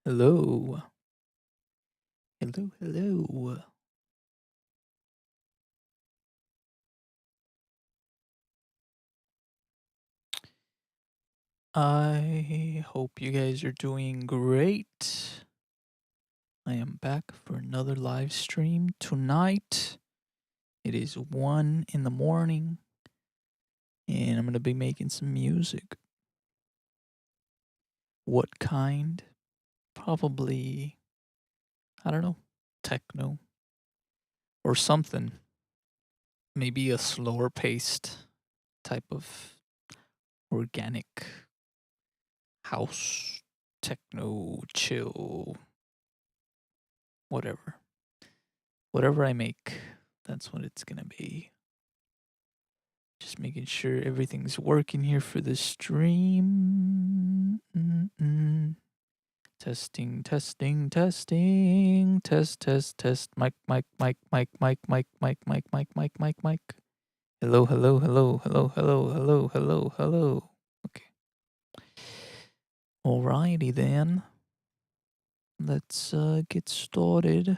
Hello. Hello, hello. I hope you guys are doing great. I am back for another live stream tonight. It is 1 in the morning, and I'm going to be making some music. What kind? Probably, I don't know, techno or something. Maybe a slower paced type of organic house, techno, chill, whatever. Whatever I make, that's what it's gonna be. Just making sure everything's working here for the stream. Testing, testing, testing. Test, test, test. Mic, mic, mic, mic, mic, mic, mic, mic, mic, mic, mic, mic. Hello, hello, hello, hello, hello, hello, hello, hello. Okay. Alrighty then. Let's get started.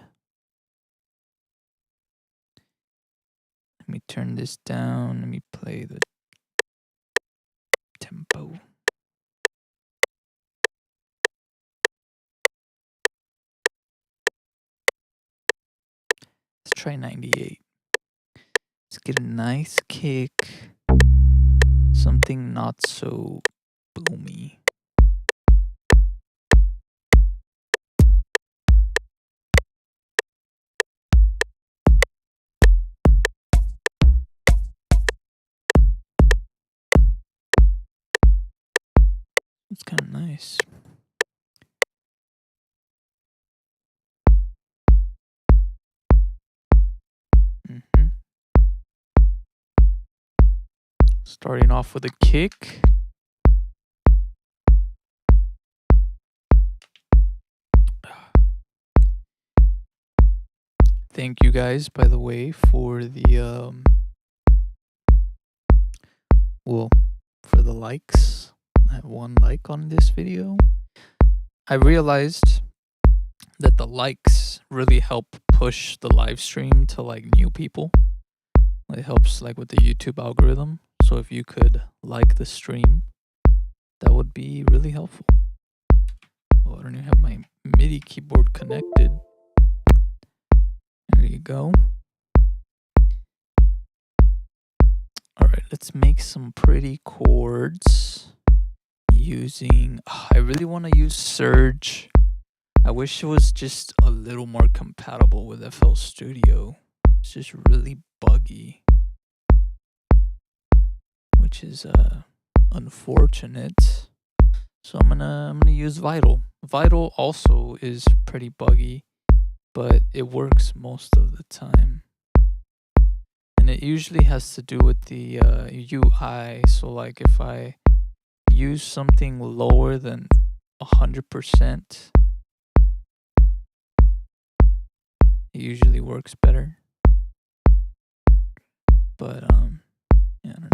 Let me turn this down. Let me play the tempo. Let's try 98. Let's get a nice kick. Something not so boomy. It's kind of nice. Starting off with a kick. Thank you guys, by the way, for the for the likes. I have 1 like on this video. I realized that the likes really help push the live stream to like new people. It helps like with the YouTube algorithm. So if you could like the stream, that would be really helpful. Oh, I don't even have my MIDI keyboard connected. There you go. Alright, let's make some pretty chords using... I really want to use Surge. I wish it was just a little more compatible with FL Studio. It's just really buggy, which is unfortunate. So I'm gonna use Vital. Vital also is pretty buggy, but it works most of the time. And it usually has to do with the UI. So like if I use something lower than 100%, it usually works better. But yeah, I don't know.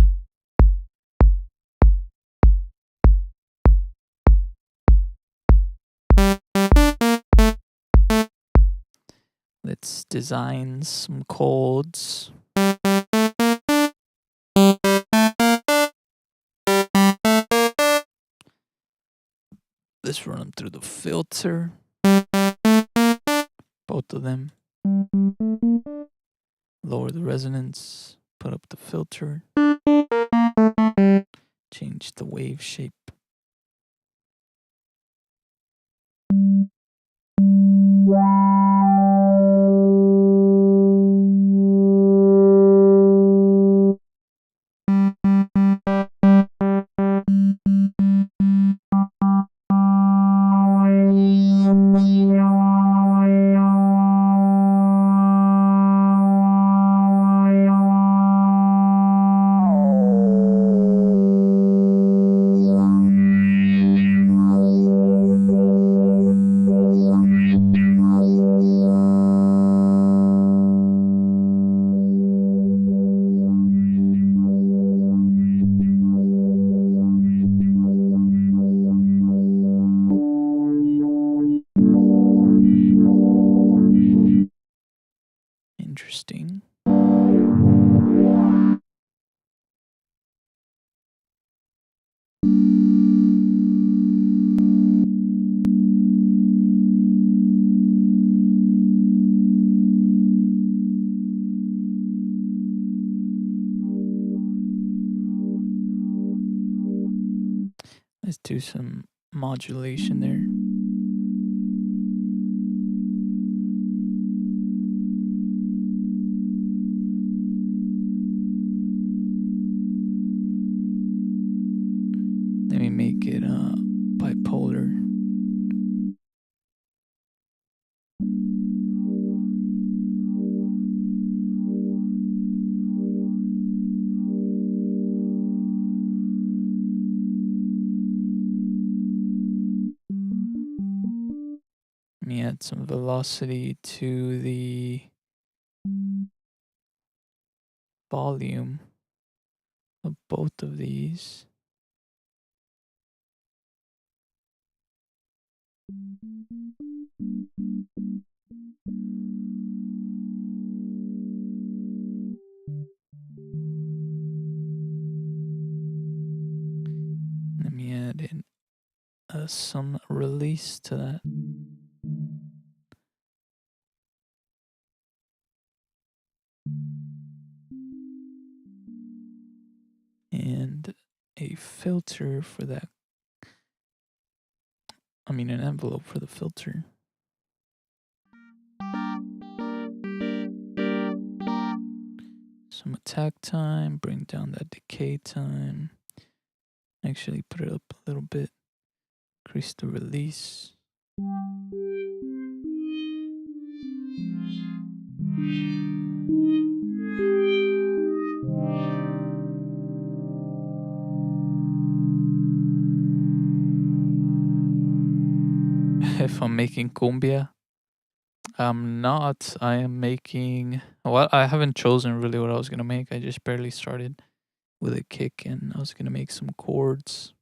Let's design some chords. Let's run them through the filter. Both of them. Lower the resonance. Put up the filter. Change the wave shape. Let's do some modulation there. Let me make it bipolar. Let me add some velocity to the volume of both of these. Let me add in some release to that. And a filter for that. I mean, an envelope for the filter. Some attack time, bring down that decay time. Actually, put it up a little bit. Increase the release. If I'm making cumbia, I'm not. I am making. Well, I haven't chosen really what I was gonna make. I just barely started with a kick, and I was gonna make some chords.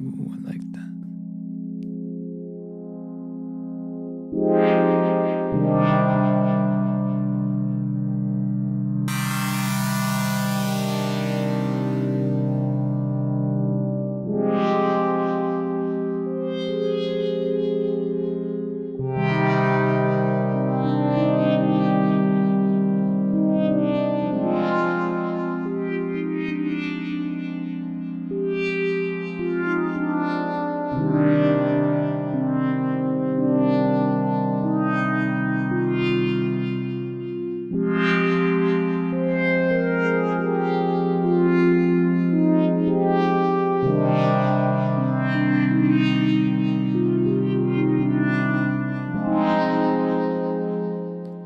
Ooh, I like that.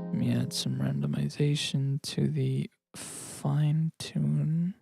Let me add some randomization to the fine tune.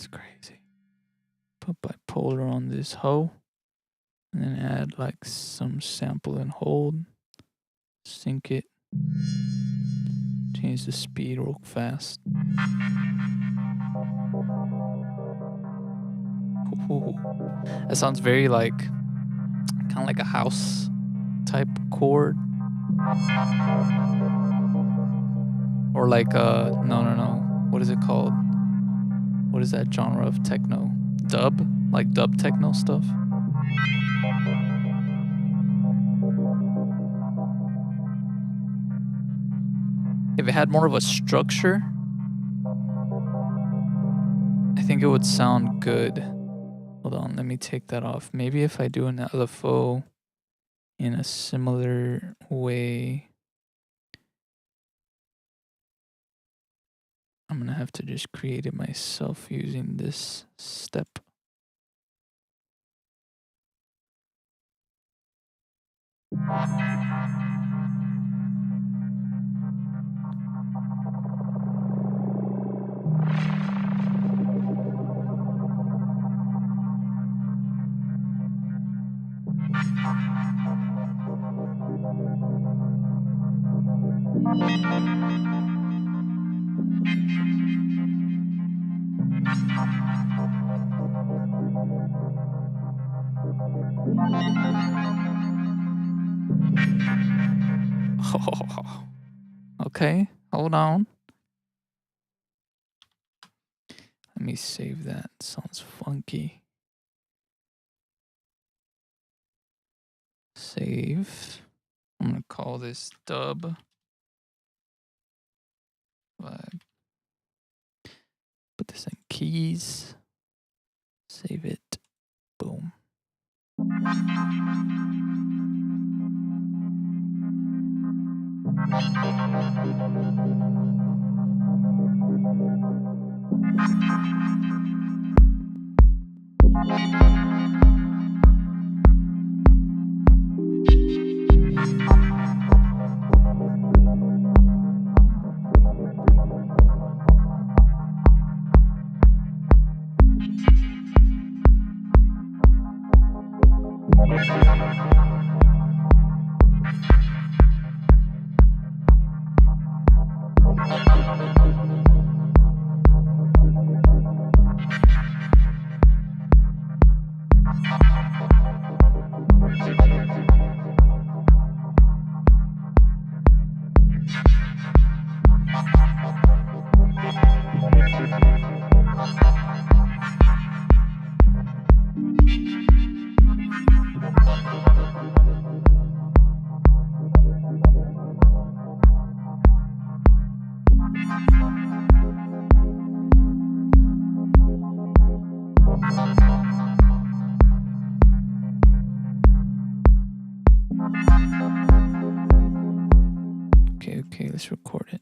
That's crazy. Put bipolar on this hoe. And then add like some sample and hold. Sync it. Change the speed real fast. Ooh. That sounds very like, kind of like a house type chord. Or like no. What is it called? What is that genre of techno? Dub? Like dub techno stuff? If it had more of a structure, I think it would sound good. Hold on, let me take that off. Maybe if I do an LFO in a similar way, I'm gonna have to just create it myself using this step. Oh, okay, hold on. Let me save that. Sounds funky. Save. I'm gonna call this dub vibe. Put this in keys. Save it. Boom. Okay, let's record it.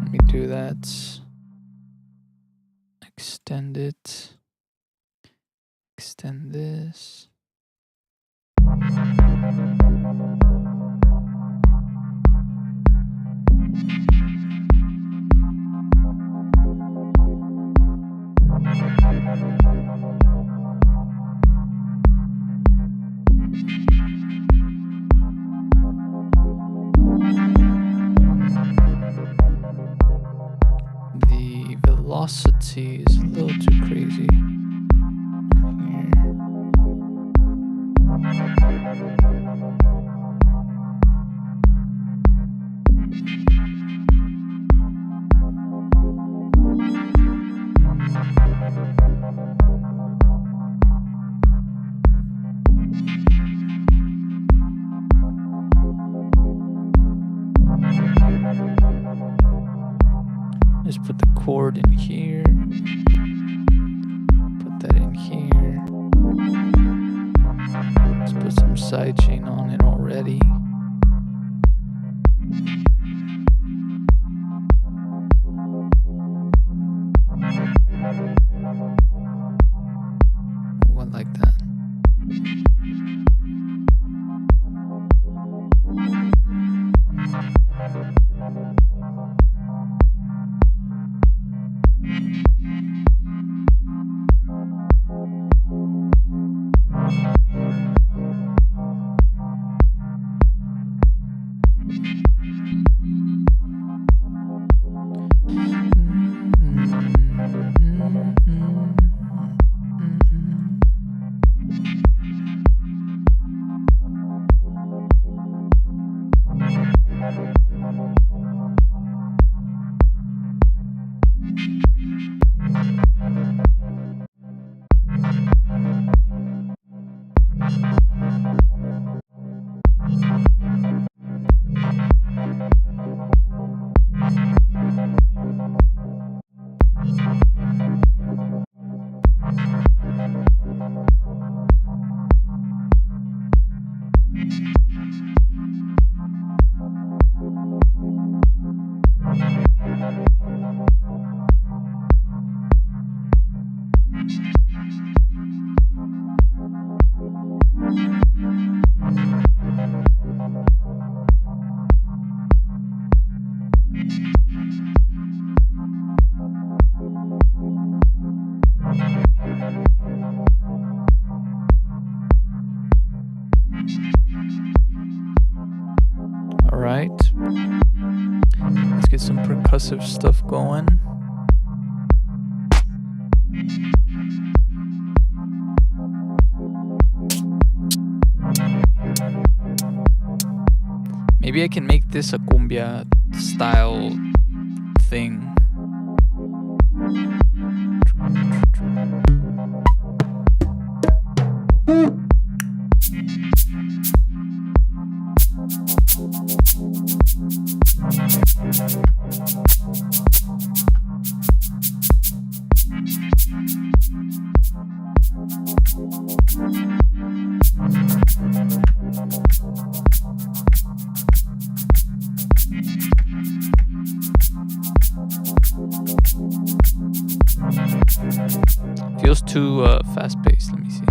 Let me do that. Extend it. Extend this. The velocity is a little too crazy. Just put the chord in here. Put that in here. Let's put some sidechain on it already. One like that. Alright, let's get some percussive stuff going. Maybe I can make this a cumbia style thing. Feels too fast-paced. Let me see.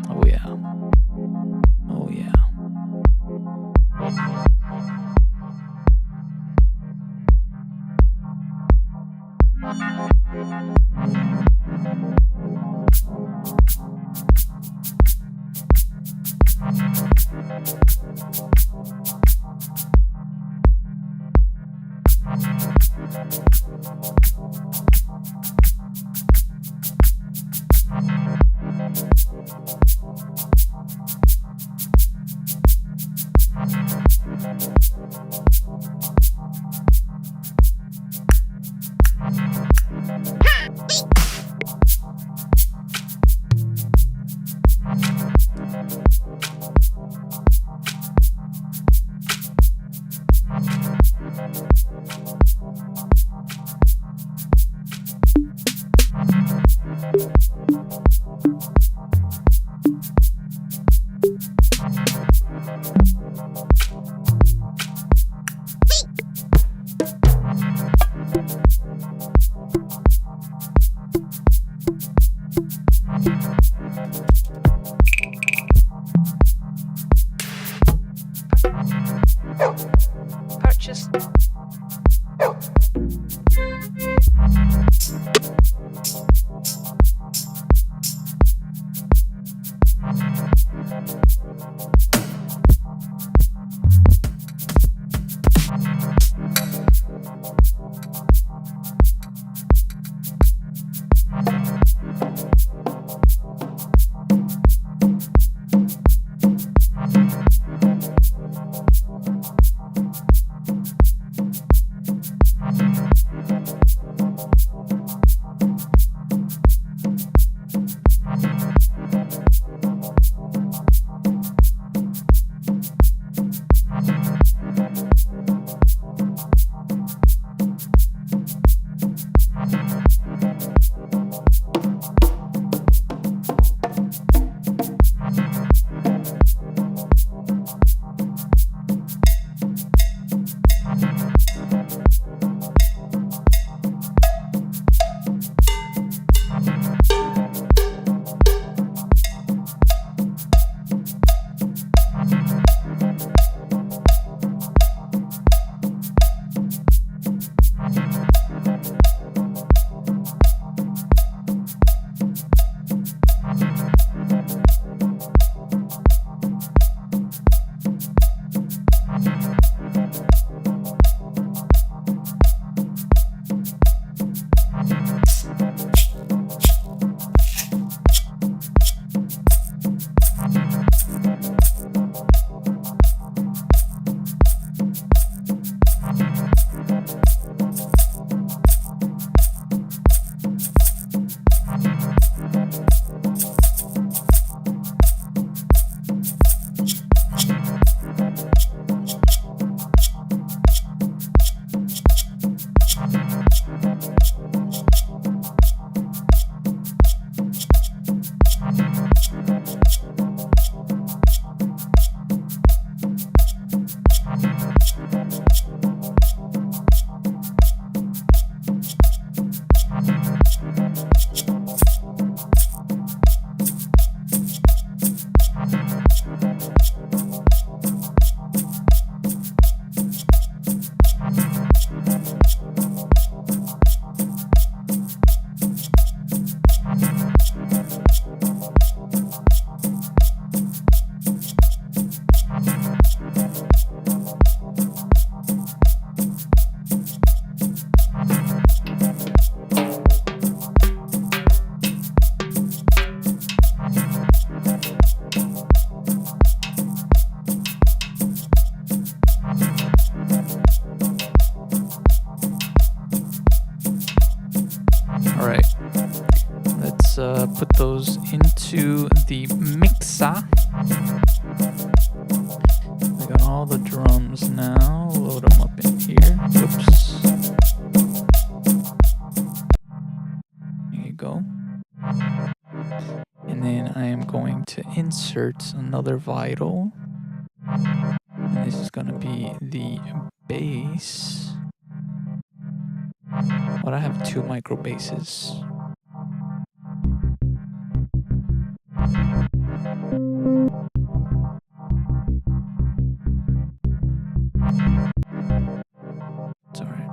Oh yeah. Oh yeah. Purchase. All right, let's put those into the mixer. We got all the drums now. Load them up in here. Whoops. There you go. And then I am going to insert another vital. And this is going to be the bass. But I have 2 micro basses. It's all right.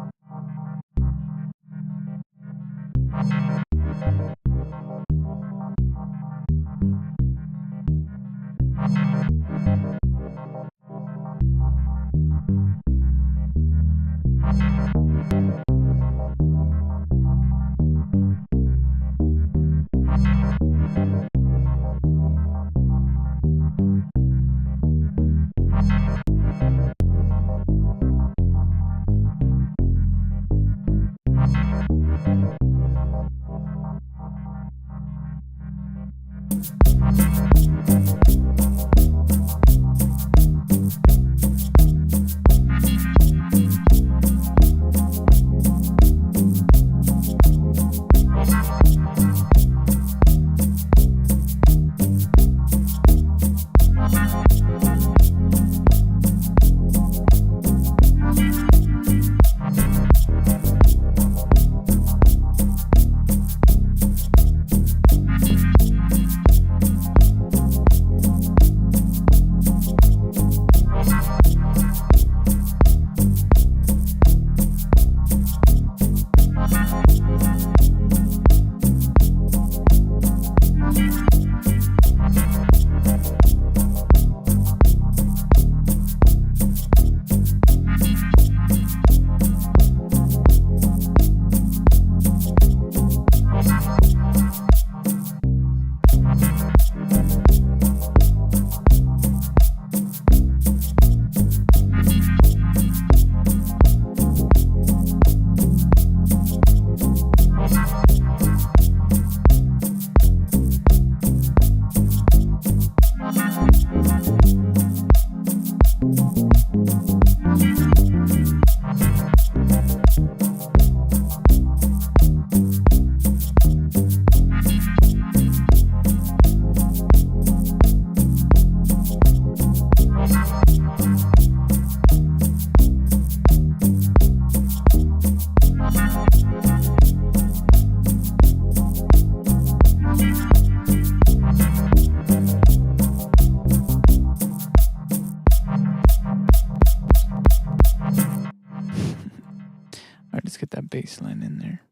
All right, let's get that bass line in there.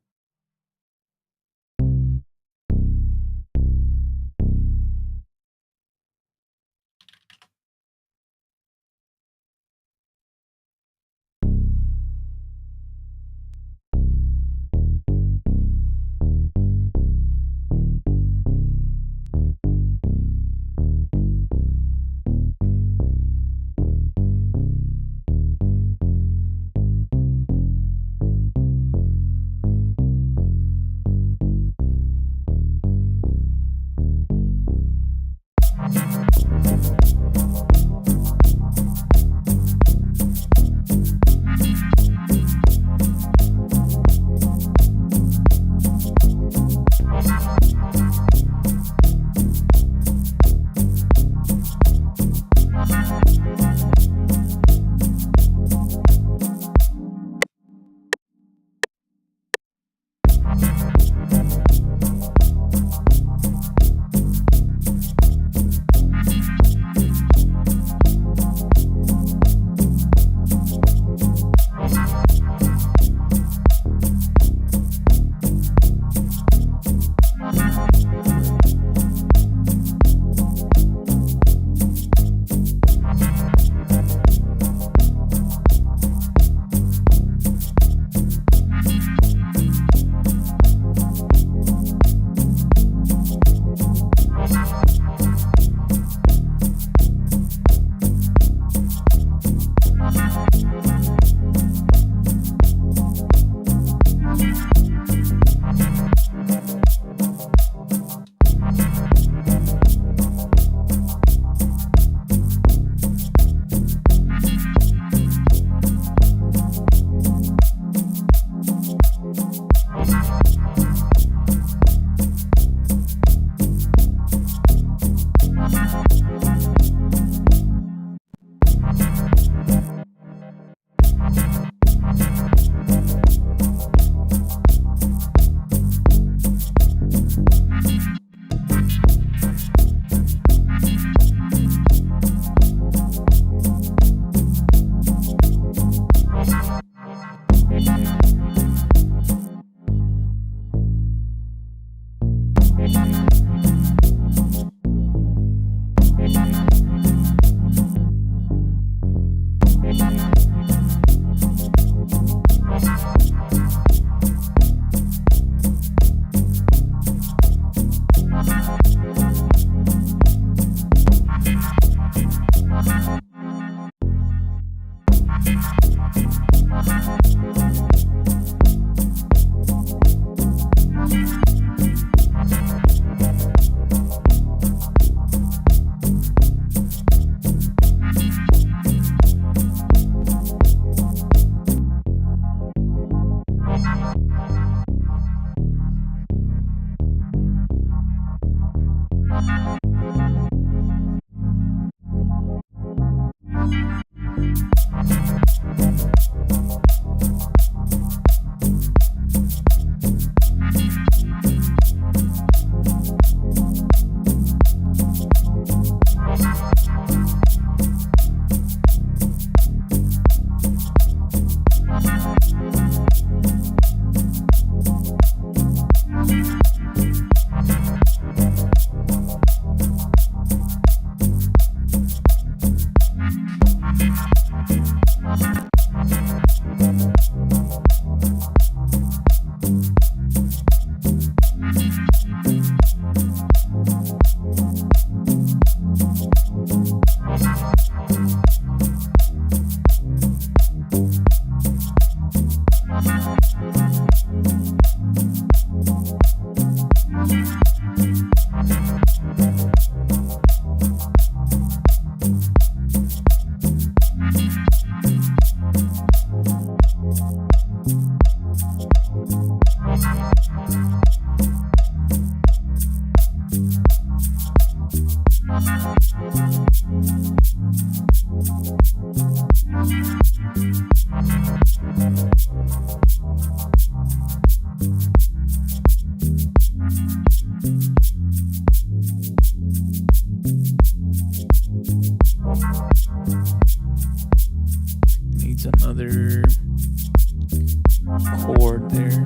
chord there.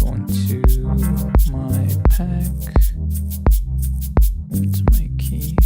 Go into my pack, into my keys.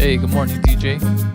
Hey, good morning, DJ.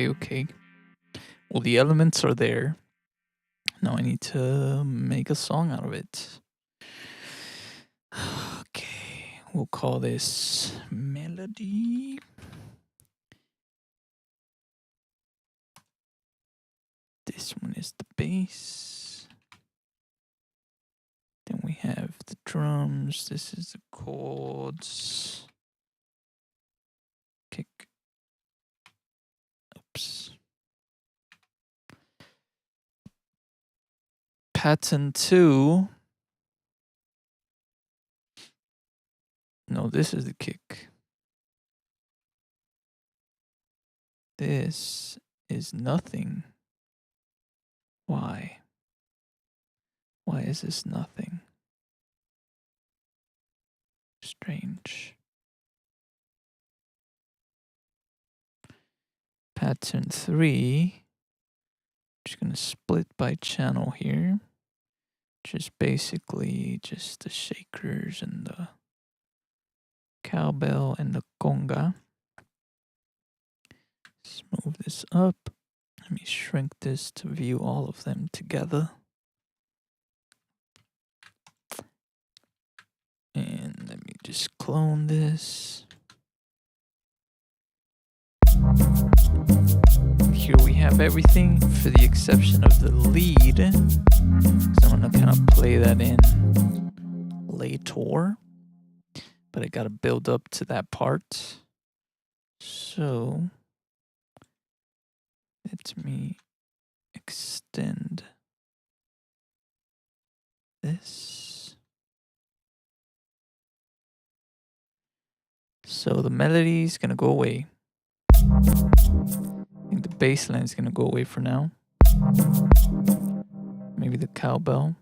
Okay. Well, the elements are there. Now I need to make a song out of it. Okay, we'll call this melody. This one is the bass. Then we have the drums. This is the chords. Kick. Oops. Pattern 2. No, this is the kick. This is nothing. Why? Why is this nothing? Strange. Pattern 3. Just gonna split by channel here. Just basically just the shakers and the cowbell and the conga. Let's move this up. Let me shrink this to view all of them together. And let me just clone this. Here we have everything for the exception of the lead. So I'm gonna kind of play that in later. But I gotta build up to that part. So let me extend this. So the melody is gonna go away. I think the bass line is gonna go away for now. Maybe the cowbell.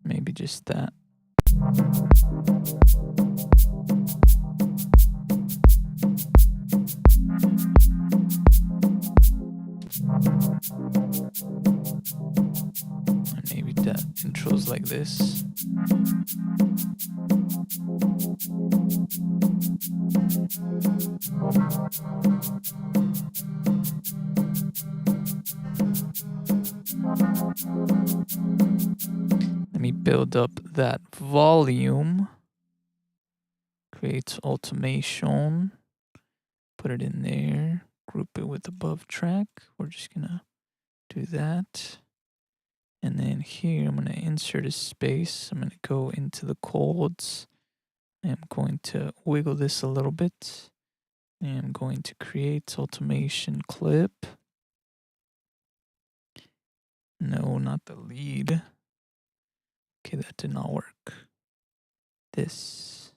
Maybe just that. like this. Let me build up that volume. Create automation. Put it in there. Group it with above track. We're just gonna do that. And then here I'm gonna insert a space. I'm gonna go into the chords. I'm going to wiggle this a little bit. And I'm going to create automation clip. No, not the lead. Okay, that did not work. This.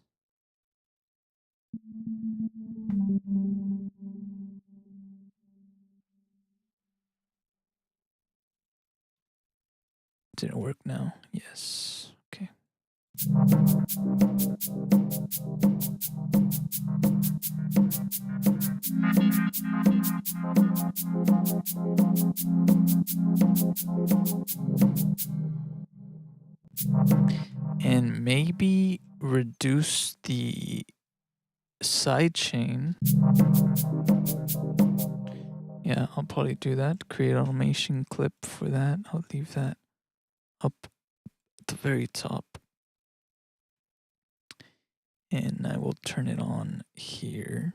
Didn't work now. Yes. Okay. And maybe reduce the sidechain. Yeah, I'll probably do that. Create automation clip for that. I'll leave that up at the very top. And I will turn it on here.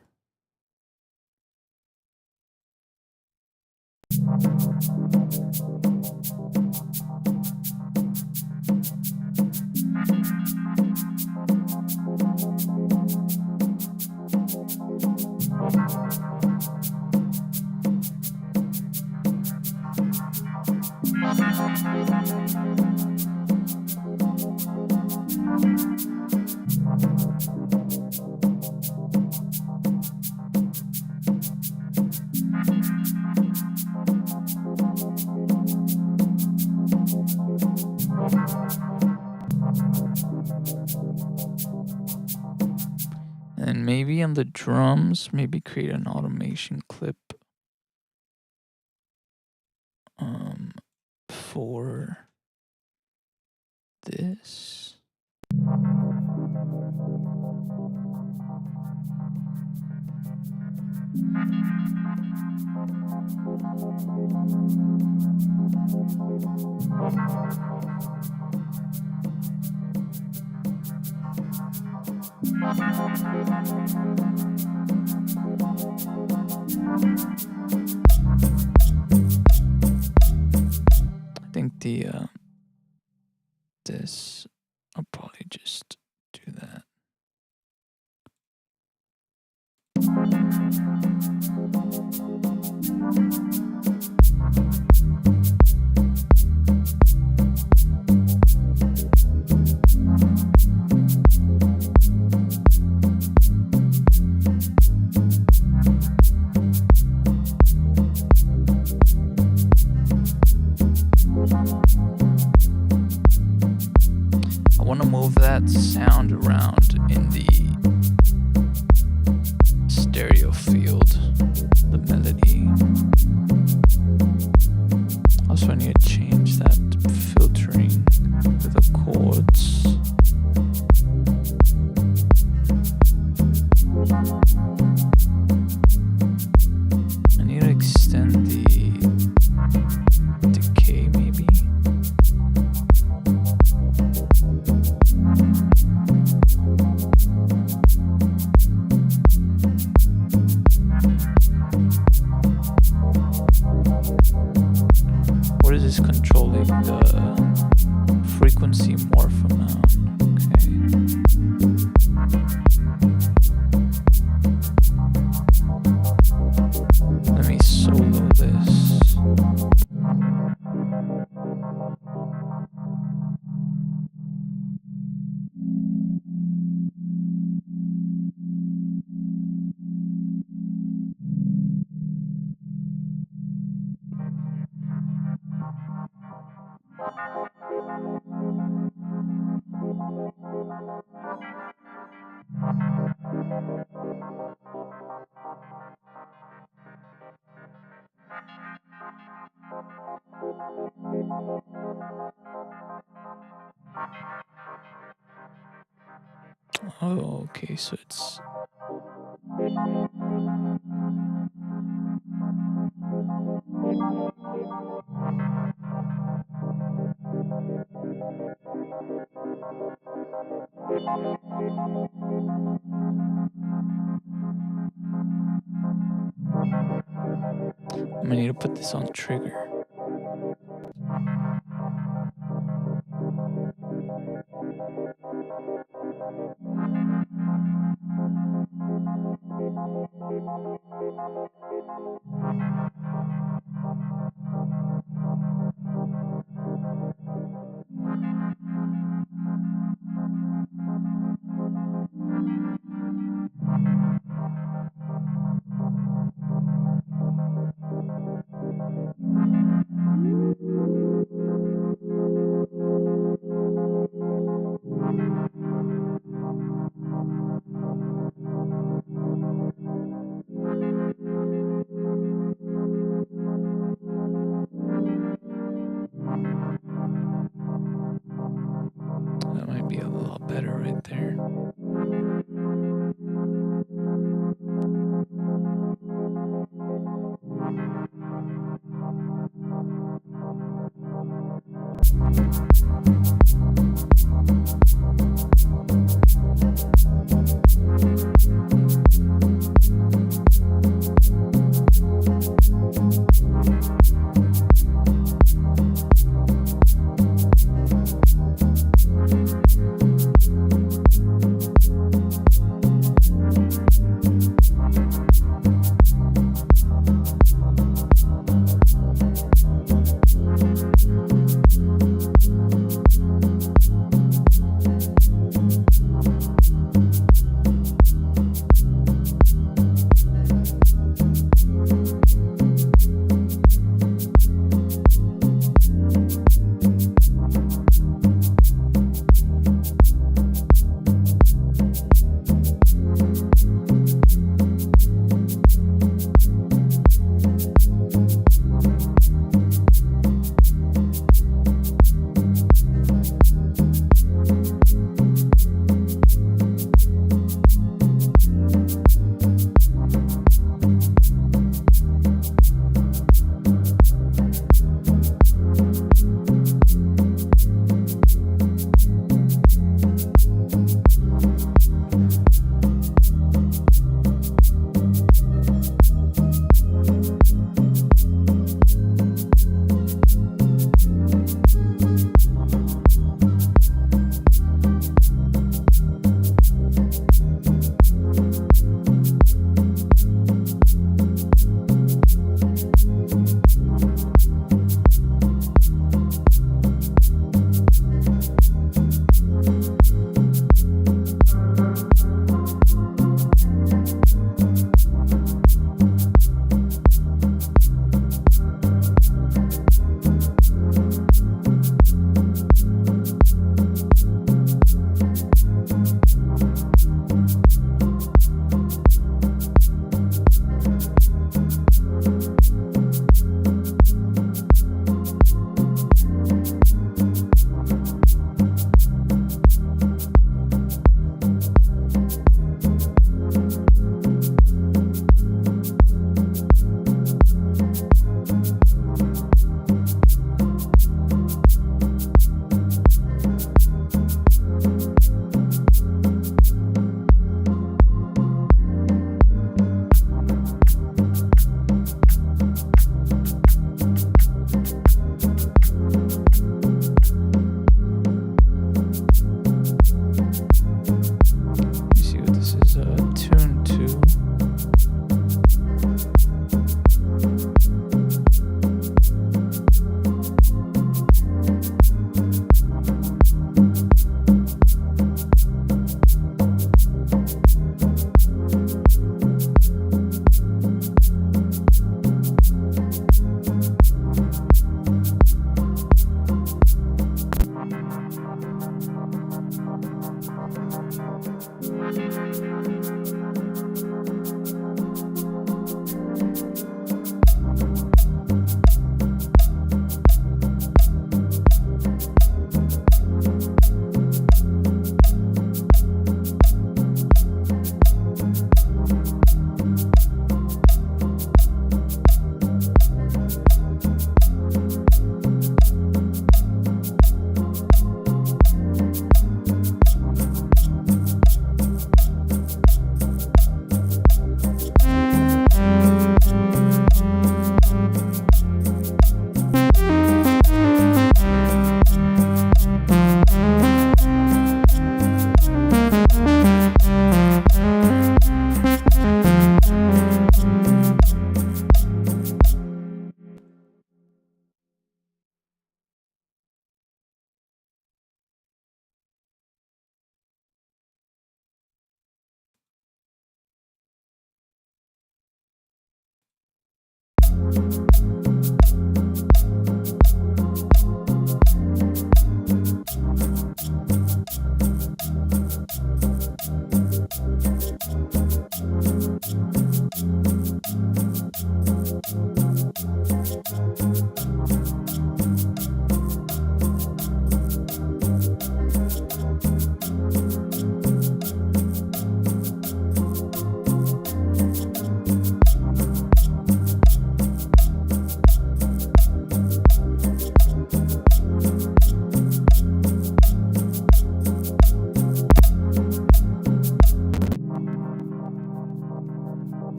And maybe on the drums, maybe create an automation clip for this. I think this, I'll probably just do that. I want to move that sound around in the stereo field, the melody. Also, I need to change that filtering with the chords. I need to extend the decay maybe. What is this controlling? The frequency morph amount. Okay. Let me solo this. Oh, okay, so it's... I'm gonna need to put this on trigger. That might be a lot better right there.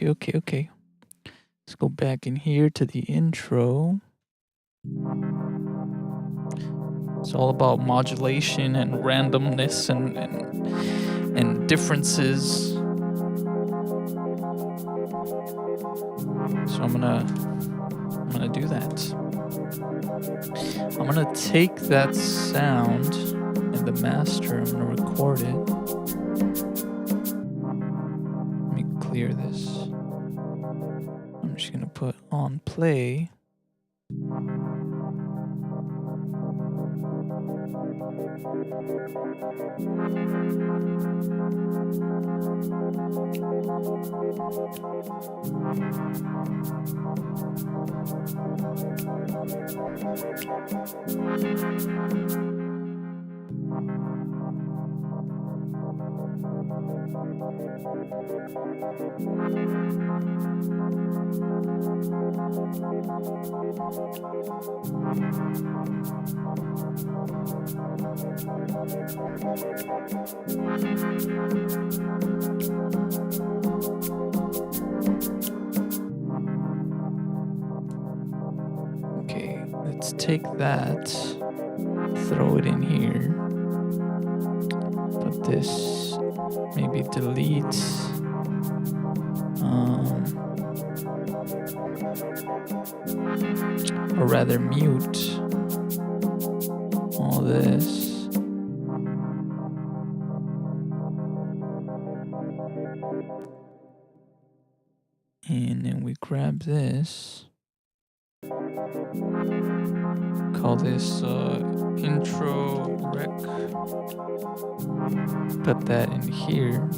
Okay. Let's go back in here to the intro. It's all about modulation and randomness and differences. So I'm gonna do that. I'm gonna take that sound in the master. I'm gonna record it. Let me clear this. I'm just gonna put on play. Okay, let's take that, throw it in here, put this, maybe delete, or rather mute all this. And then we grab this, call this intro rec, put that in here.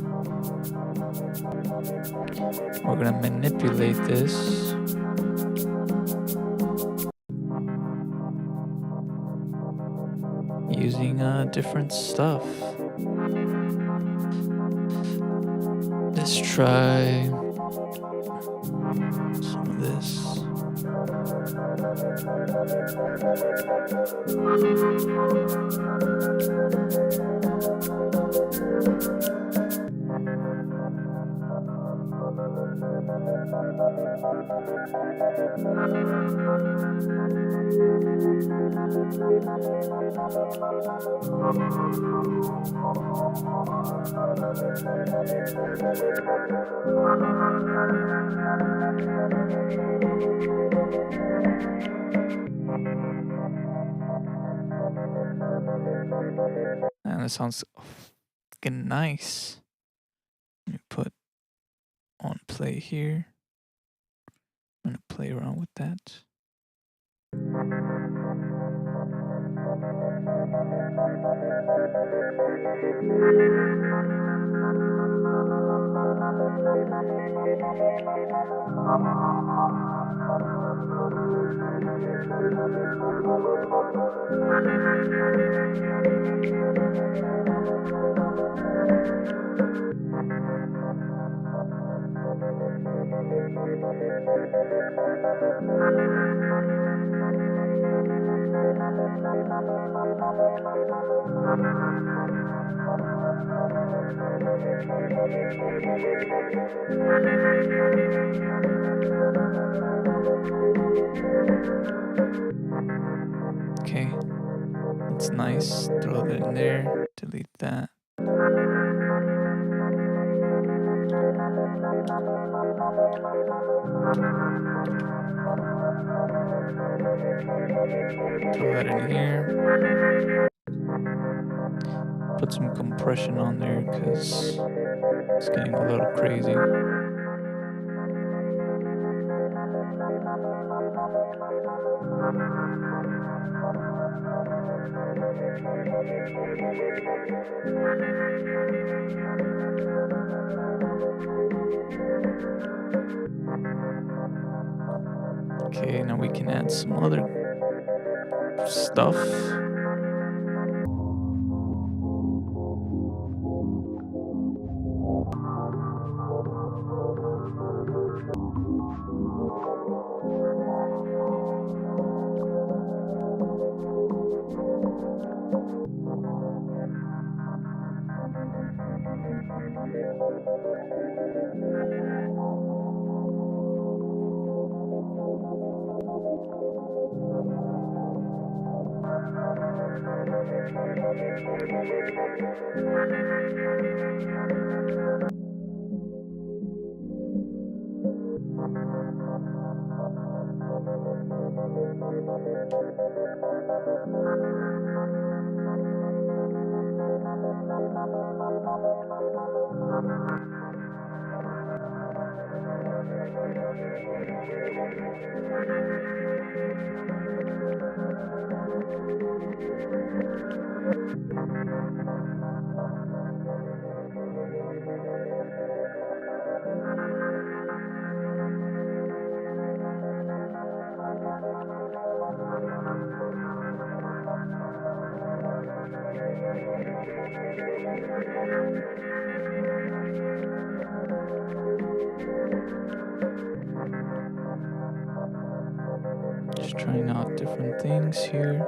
We're gonna manipulate this. Using different stuff. Let's try some of this. And that sounds fucking nice. Let me put on play here. I'm gonna play around with that. Okay, that's nice. Throw that in there, delete that. Throw that in here. Put some compression on there because it's getting a little crazy. Okay, now we can add some other stuff. Just trying out different things here.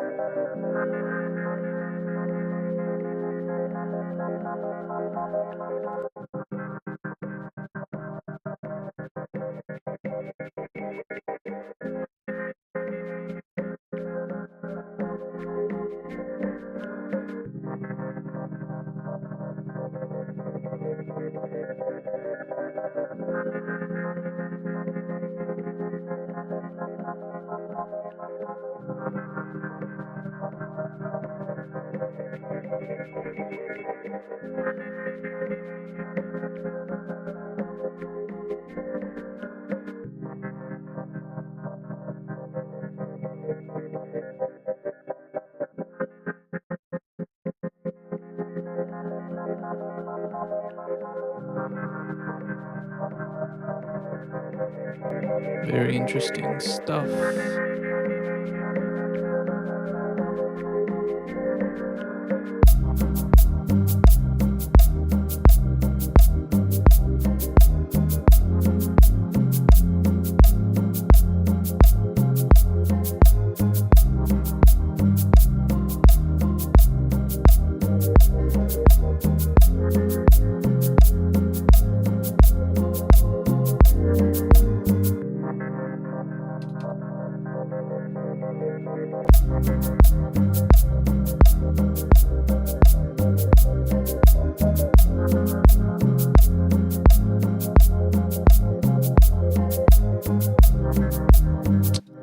Very interesting stuff.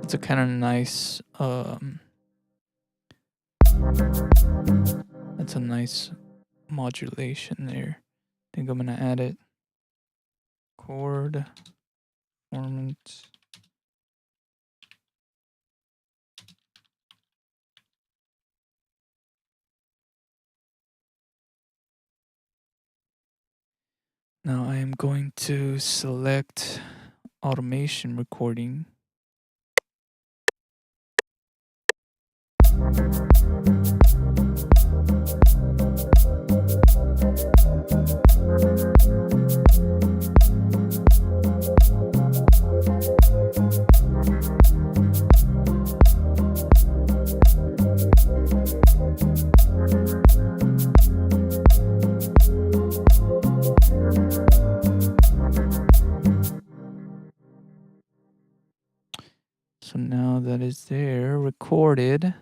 It's a kind of nice, that's a nice modulation there. I think I'm gonna add it. Chord, performance. Now I am going to select automation recording. So now that is there, recorded, I'm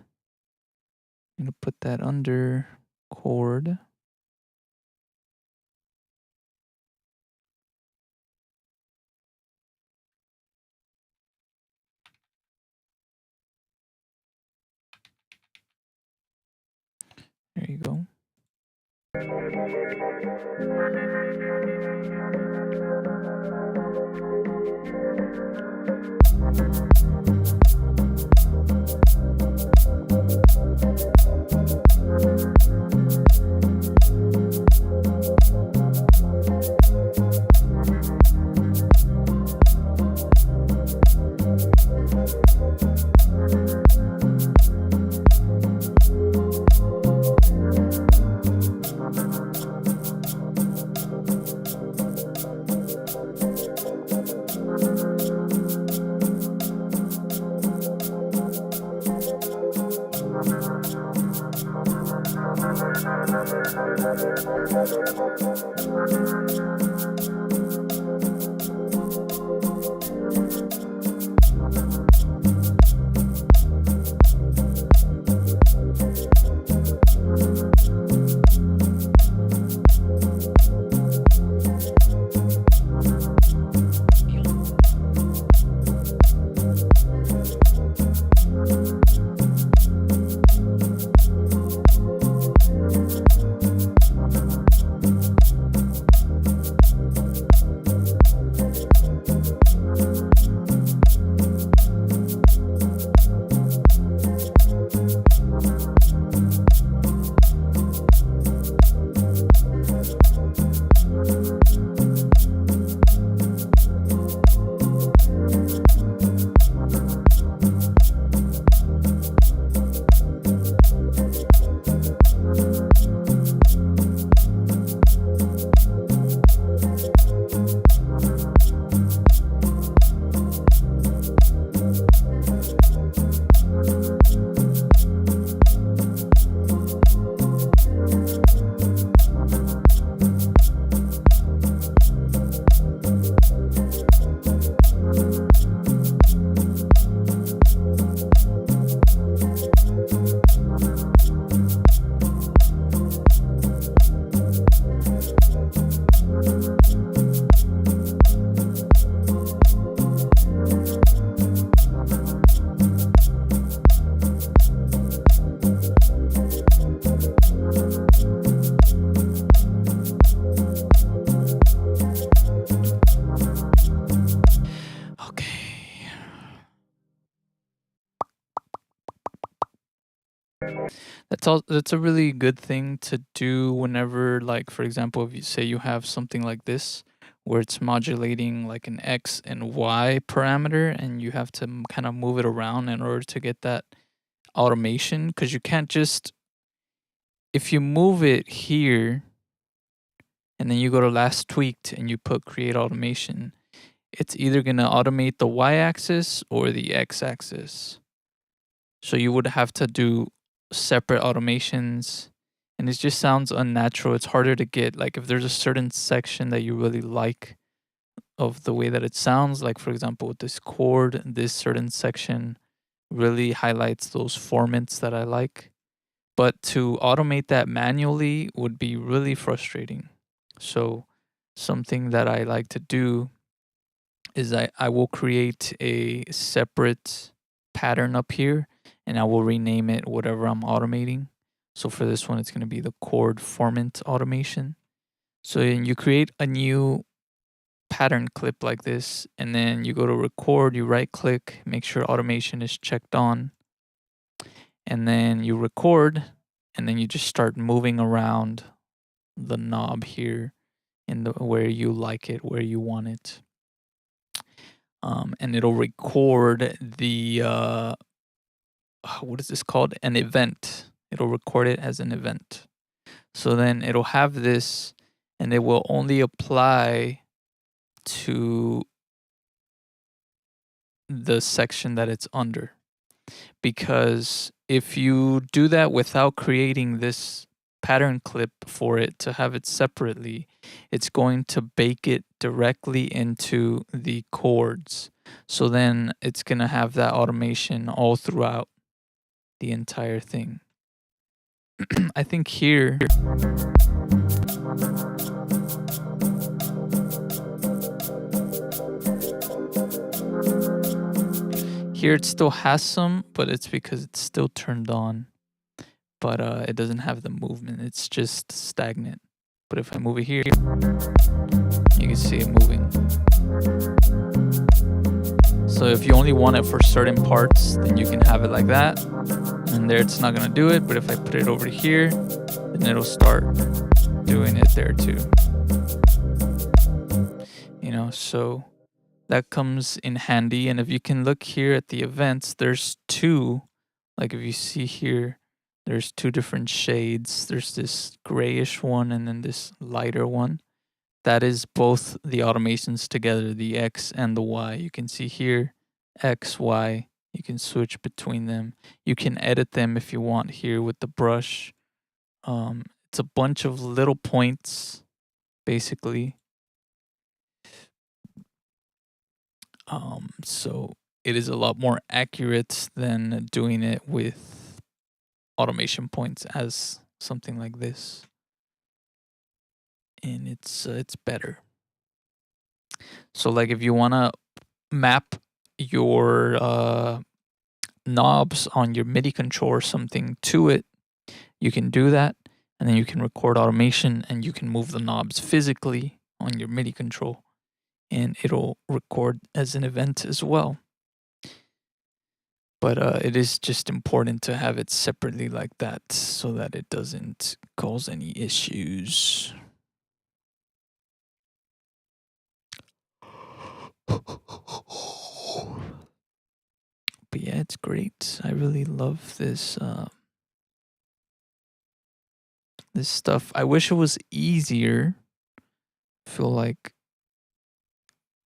gonna put that under chord. There you go. That's a really good thing to do whenever, like, for example, if you say you have something like this where it's modulating like an X and Y parameter and you have to kind of move it around in order to get that automation, because you can't just, if you move it here and then you go to last tweaked and you put create automation, it's either going to automate the Y axis or the X axis. So you would have to do separate automations, and it just sounds unnatural. It's harder to get, like, if there's a certain section that you really like of the way that it sounds, like for example with this chord, this certain section really highlights those formants that I like. But to automate that manually would be really frustrating. So something that I like to do is I will create a separate pattern up here and I will rename it whatever I'm automating. So for this one, it's going to be the chord formant automation. So then you create a new pattern clip like this, and then you go to record, you right click, make sure automation is checked on, and then you record, and then you just start moving around the knob here in the where you like it, where you want it. And it'll record the what is this called? An event. It'll record it as an event. So then it'll have this, and it will only apply to the section that it's under. Because if you do that without creating this pattern clip for it to have it separately, it's going to bake it directly into the chords. So then it's going to have that automation all throughout the entire thing. I think here it still has some, but it's because it's still turned on. But it doesn't have the movement. It's just stagnant. But if I move it here, you can see it moving. So if you only want it for certain parts, then you can have it like that. And there it's not going to do it. But if I put it over here, then it'll start doing it there too. You know, so that comes in handy. And if you can look here at the events, there's two. Like if you see here, there's two different shades. There's this grayish one and then this lighter one. That is both the automations together, the X and the Y. You can see here, X, Y. You can switch between them. You can edit them if you want here with the brush. It's a bunch of little points, basically. So it is a lot more accurate than doing it with automation points as something like this. And it's better. So like if you want to map your knobs on your MIDI control or something to it, you can do that, and then you can record automation and you can move the knobs physically on your MIDI control, and it'll record as an event as well. But it is just important to have it separately like that so that it doesn't cause any issues. But yeah, it's great. I really love this this stuff. I wish it was easier. I feel like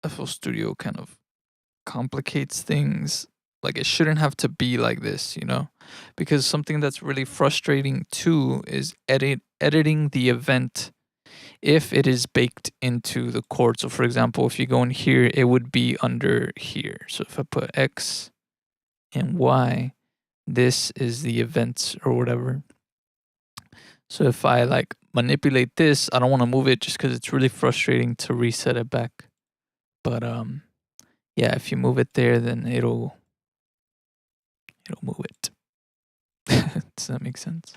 FL Studio kind of complicates things. Like it shouldn't have to be like this, you know? Because something that's really frustrating too is editing the event if it is baked into the chord. So for example, if you go in here, it would be under here. So if I put X and Y, this is the events or whatever. So if I like manipulate this, I don't want to move it just because it's really frustrating to reset it back. But yeah, if you move it there, then it'll move it. Does that make sense?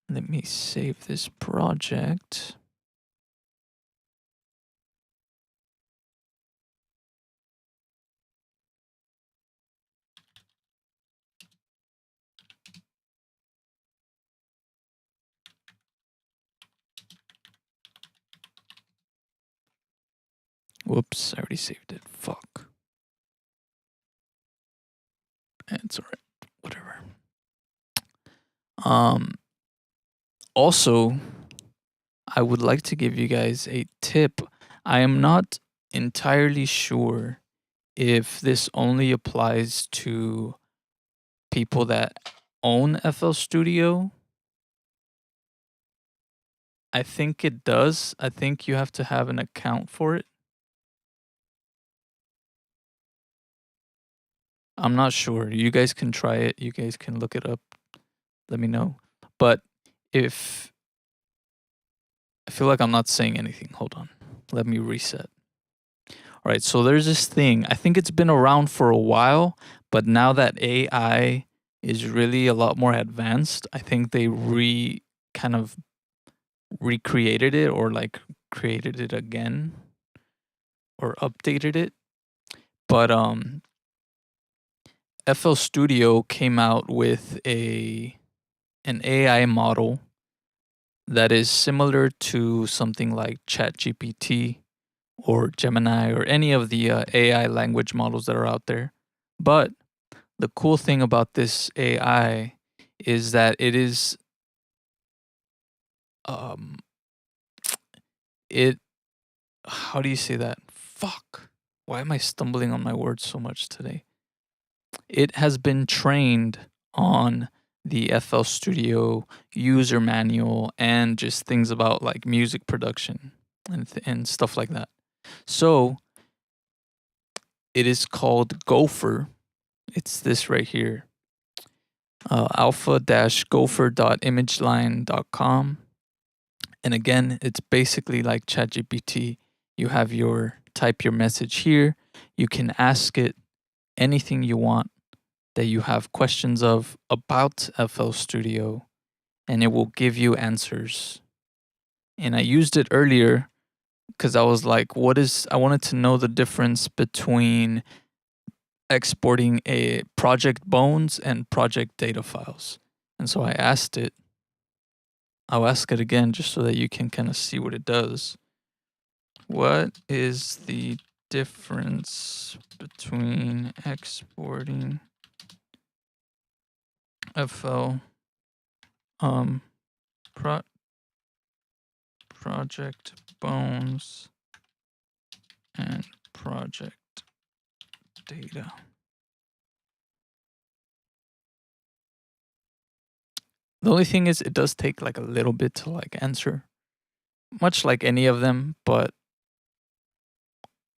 Let me save this project. Whoops, I already saved it. Fuck. It's alright. Whatever. Um Also, I would like to give you guys a tip. I am not entirely sure if this only applies to people that own FL Studio. I think it does. I think you have to have an account for it. I'm not sure. You guys can try it. You guys can look it up. Let me know. But if I feel like I'm not saying anything, hold on. Let me reset. All right, so there's this thing. I think it's been around for a while, but now that AI is really a lot more advanced, I think they kind of recreated it or like created it again or updated it. But FL Studio came out with an AI model that is similar to something like ChatGPT or Gemini or any of the AI language models that are out there. But the cool thing about this AI is that it is um it how do you say that? Fuck. Why am I stumbling on my words so much today? It has been trained on the FL Studio user manual and just things about like music production and stuff like that. So it is called Gopher. It's this right here, alpha-gopher.imageline.com. And again, it's basically like ChatGPT. You have your type your message here. You can ask it anything you want that you have questions of about FL Studio, and it will give you answers. And I used it earlier because I was like, I wanted to know the difference between exporting a project bones and project data files. And so I asked it, I'll ask it again just so that you can kind of see what it does. What is the difference between exporting FL pro- project bones and project data? The only thing is it does take like a little bit to like answer, much like any of them, but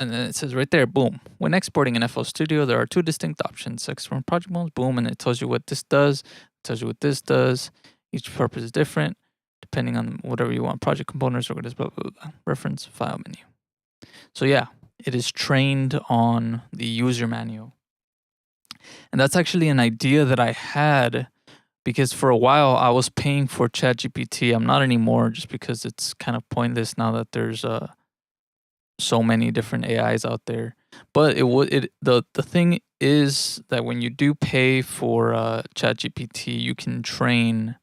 and then it says right there, boom. When exporting an FL Studio, there are two distinct options. Export project bones, boom, and it tells you what this does, it tells you what this does. Each purpose is different, depending on whatever you want. Project components, or blah, blah, blah, blah. Reference file menu. So yeah, it is trained on the user manual. And that's actually an idea that I had because for a while I was paying for ChatGPT. I'm not anymore just because it's kind of pointless now that there's so many different AIs out there. But the thing is that when you do pay for ChatGPT, you can train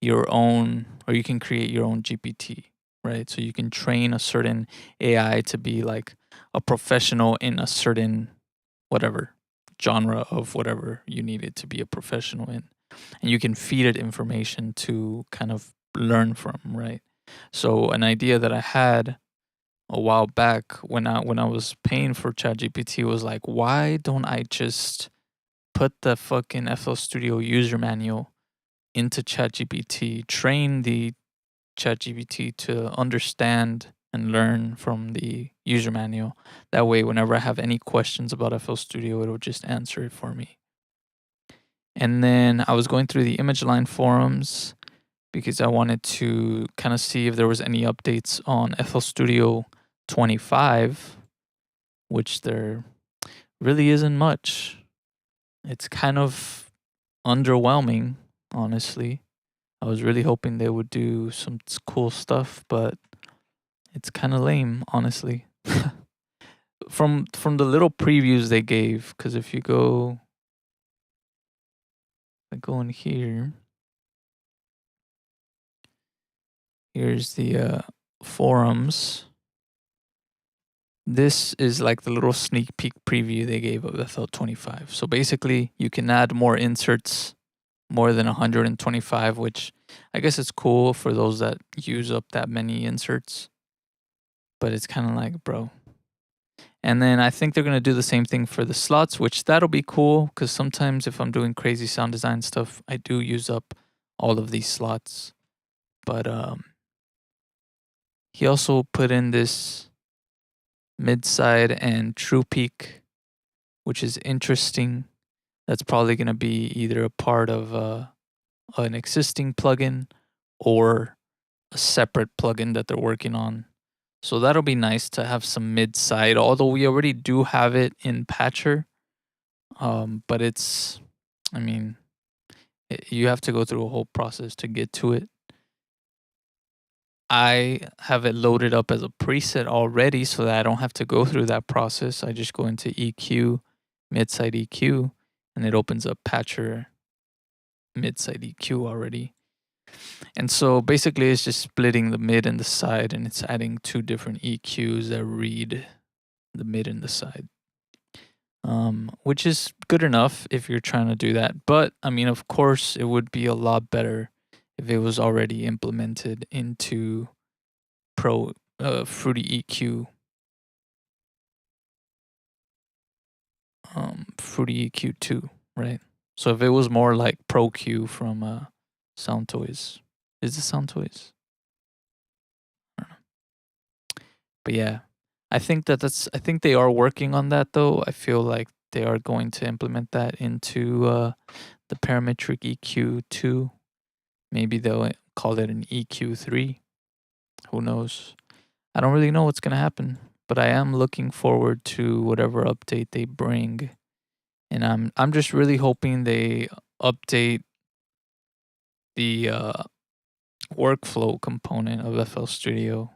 your own, or you can create your own GPT, right? So you can train a certain AI to be like a professional in a certain whatever genre of whatever you need it to be a professional in, and you can feed it information to kind of learn from, right? So an idea that I had a while back when I was paying for ChatGPT was like, why don't I just put the fucking FL Studio user manual into ChatGPT, train the ChatGPT to understand and learn from the user manual. That way, whenever I have any questions about FL Studio, it'll just answer it for me. And then I was going through the ImageLine forums because I wanted to kind of see if there was any updates on FL Studio 25, which there really isn't much. It's kind of underwhelming, honestly. I was really hoping they would do some cool stuff, but it's kind of lame, honestly. From the little previews they gave, because if you go, in here, here's the forums. This is like the little sneak peek preview they gave of FL25. So basically, you can add more inserts, more than 125, which I guess it's cool for those that use up that many inserts. But it's kind of like, bro. And then I think they're going to do the same thing for the slots, which that'll be cool because sometimes if I'm doing crazy sound design stuff, I do use up all of these slots. But he also put in this mid-side and true peak, which is interesting. That's probably going to be either a part of an existing plugin or a separate plugin that they're working on. So that'll be nice to have some mid-side, although we already do have it in Patcher. But it's, I mean, you have to go through a whole process to get to it. I have it loaded up as a preset already so that I don't have to go through that process. I just go into EQ, mid-side EQ, and it opens up Patcher mid-side EQ already. And so basically it's just splitting the mid and the side, and it's adding two different EQs that read the mid and the side. Which is good enough if you're trying to do that. But I mean, of course, it would be a lot better if it was already implemented into Pro Fruity EQ. Fruity EQ 2, right? So if it was more like Pro Q from Sound Toys. Is it Sound Toys? I don't know. But yeah, I think they are working on that though. I feel like they are going to implement that into the parametric EQ 2. Maybe they'll call it an EQ 3. Who knows? I don't really know what's going to happen, but I am looking forward to whatever update they bring. And I'm just really hoping they update the workflow component of FL Studio.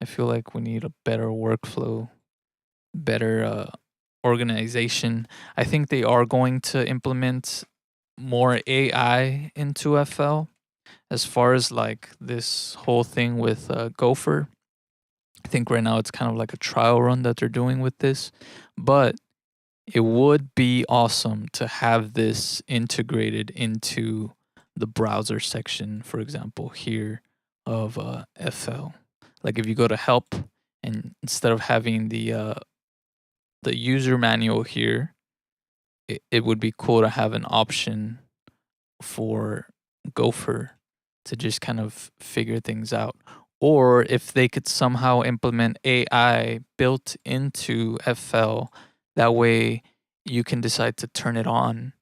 I feel like we need a better workflow, better organization. I think they are going to implement more AI into FL as far as like this whole thing with Gopher. I think right now it's kind of like a trial run that they're doing with this, but it would be awesome to have this integrated into the browser section, for example, here of FL. Like if you go to help and instead of having the user manual here, it would be cool to have an option for Gopher to just kind of figure things out. Or if they could somehow implement AI built into FL, that way you can decide to turn it on.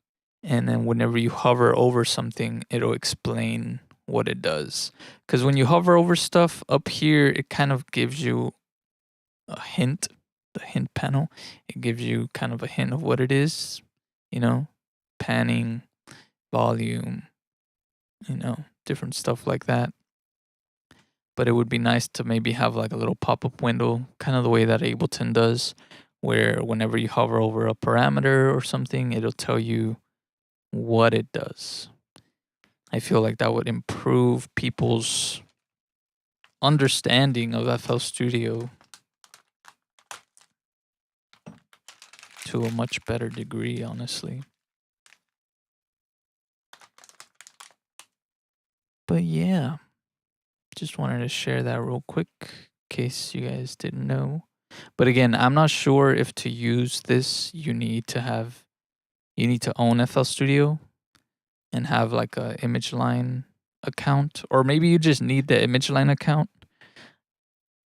And then whenever you hover over something, it'll explain what it does. Because when you hover over stuff up here, it kind of gives you a hint, the hint panel. It gives you kind of a hint of what it is, you know, panning, volume, you know, different stuff like that. But it would be nice to maybe have like a little pop-up window, kind of the way that Ableton does, where whenever you hover over a parameter or something, it'll tell you what it does. I feel like that would improve people's understanding of FL Studio to a much better degree, honestly. But yeah, just wanted to share that real quick in case you guys didn't know. But again, I'm not sure if to use this you need to own FL Studio and have like a image line account, or maybe you just need the image line account.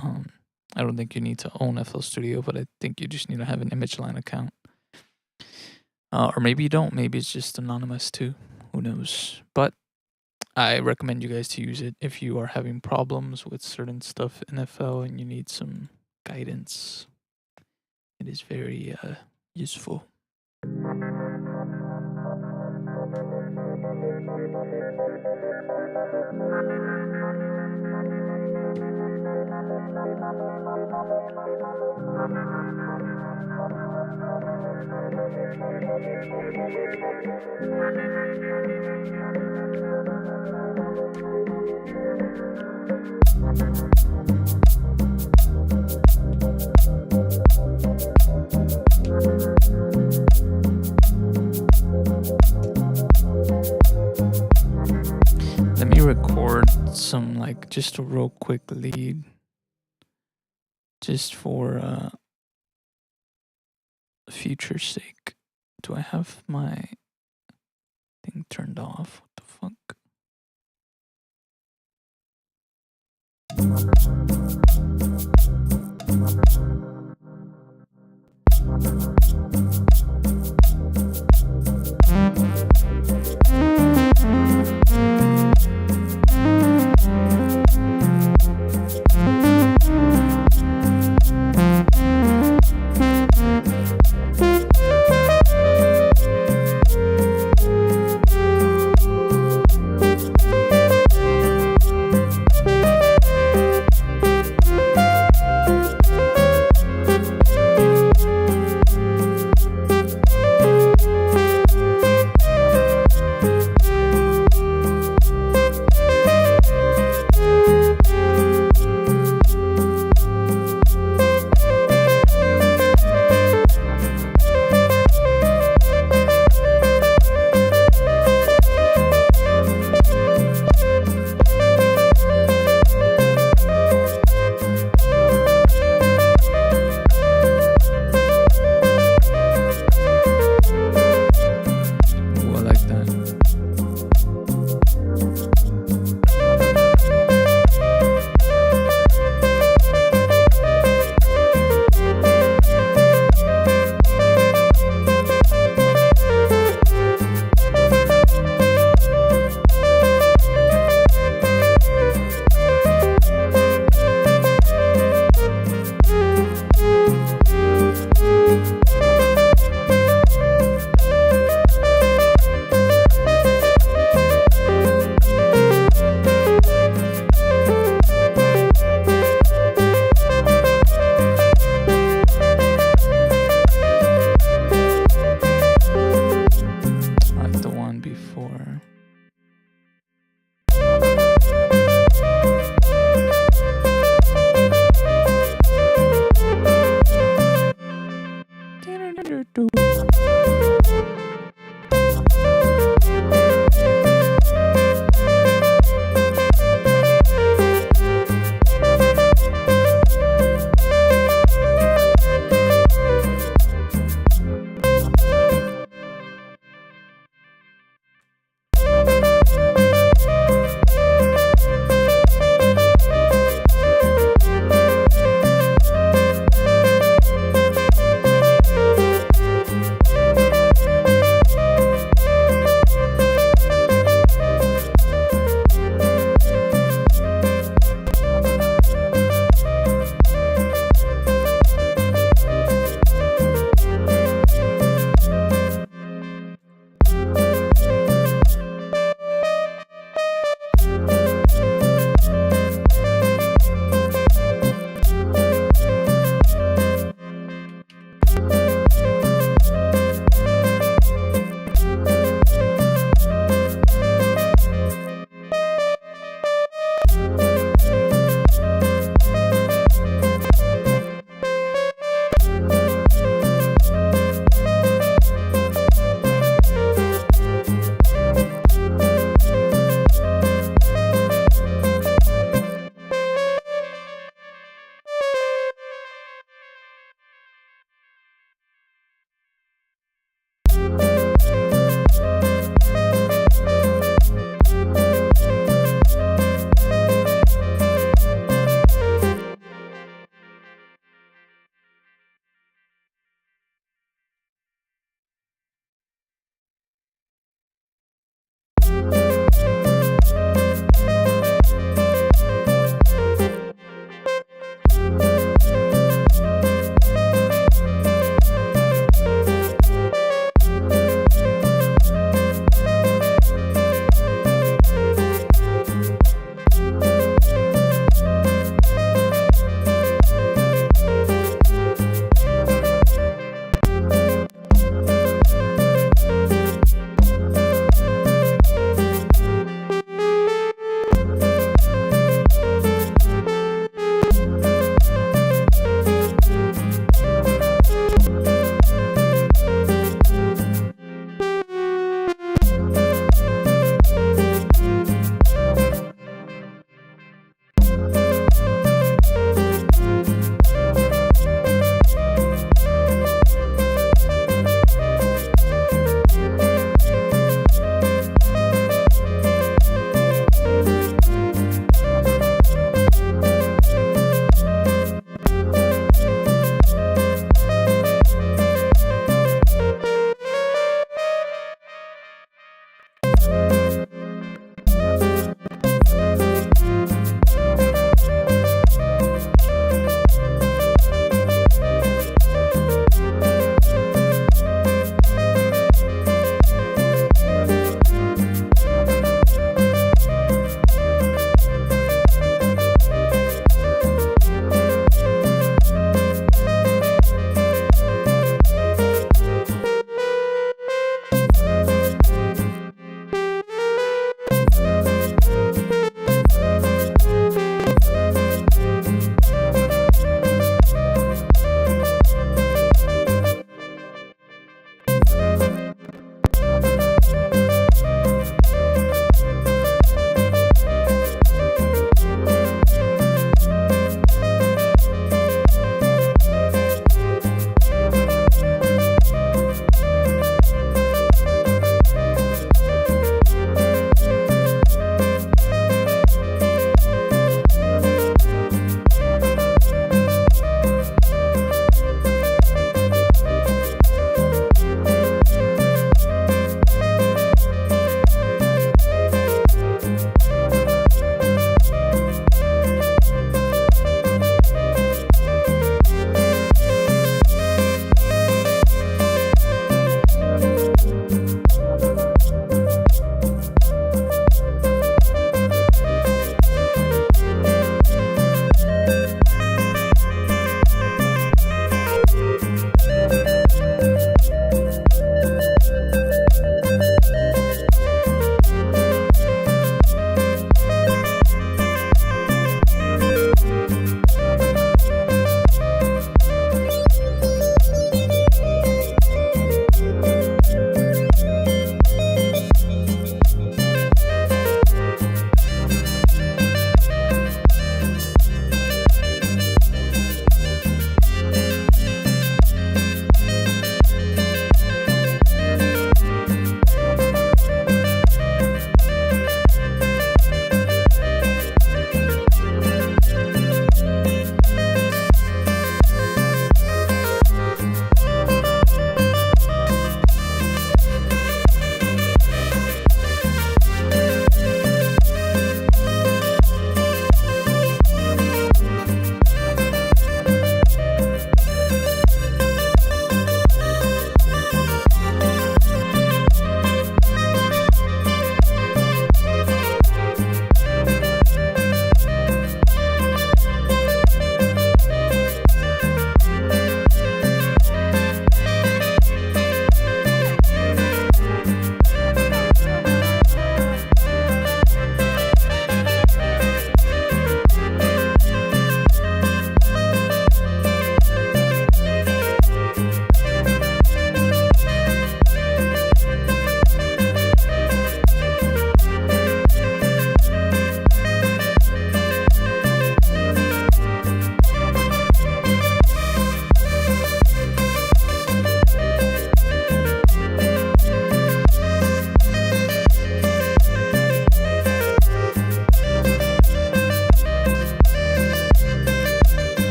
I don't think you need to own FL Studio, but I think you just need to have an image line account. Or maybe you don't. Maybe it's just anonymous too. Who knows? But I recommend you guys to use it if you are having problems with certain stuff in FL and you need some guidance. It is very useful. like just a real quick lead, just for future's sake. Do I have my thing turned off? What the fuck?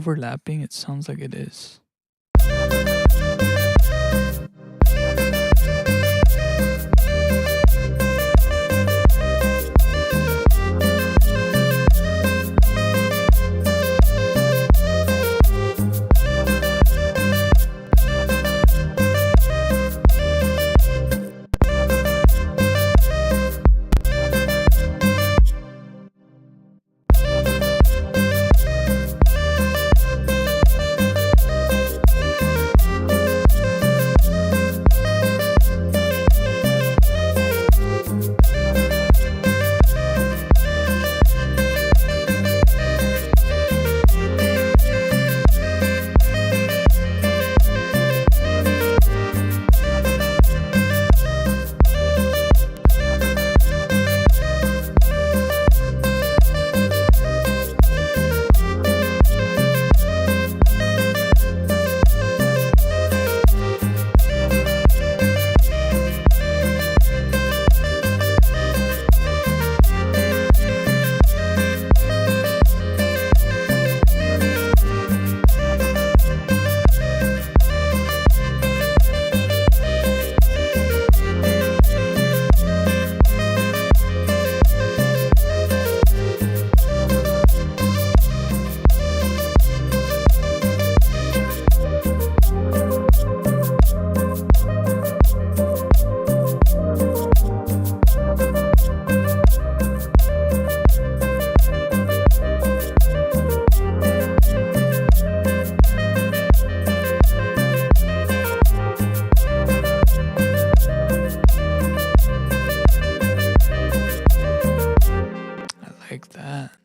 overlapping? It sounds like it is. Like that.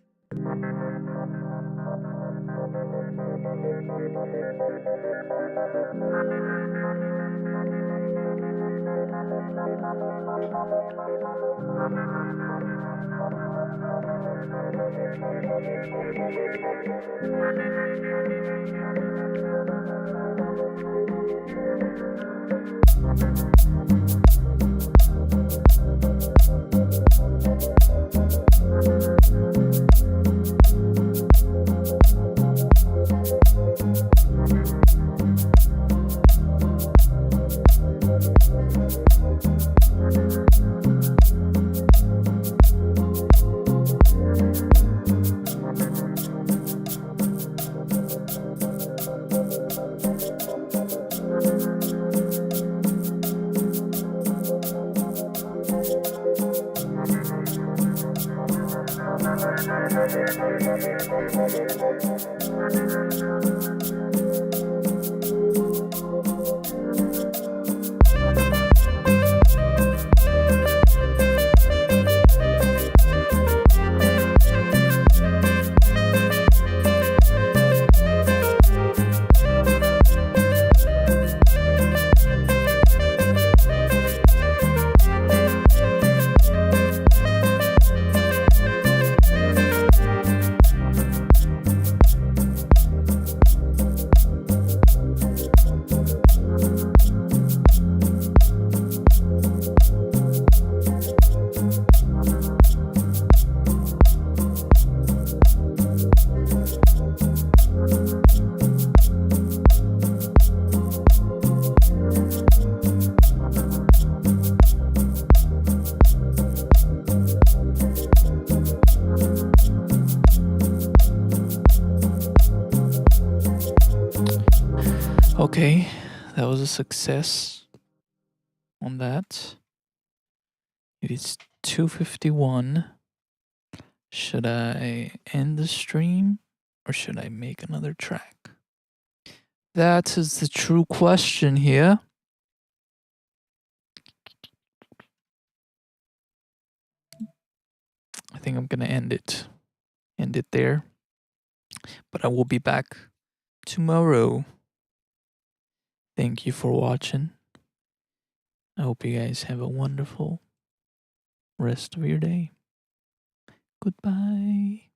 Okay, that was a success on that. It is 2:51. Should I end the stream or should I make another track? That is the true question here. I think I'm gonna end it there. But I will be back tomorrow. Thank you for watching. I hope you guys have a wonderful rest of your day. Goodbye.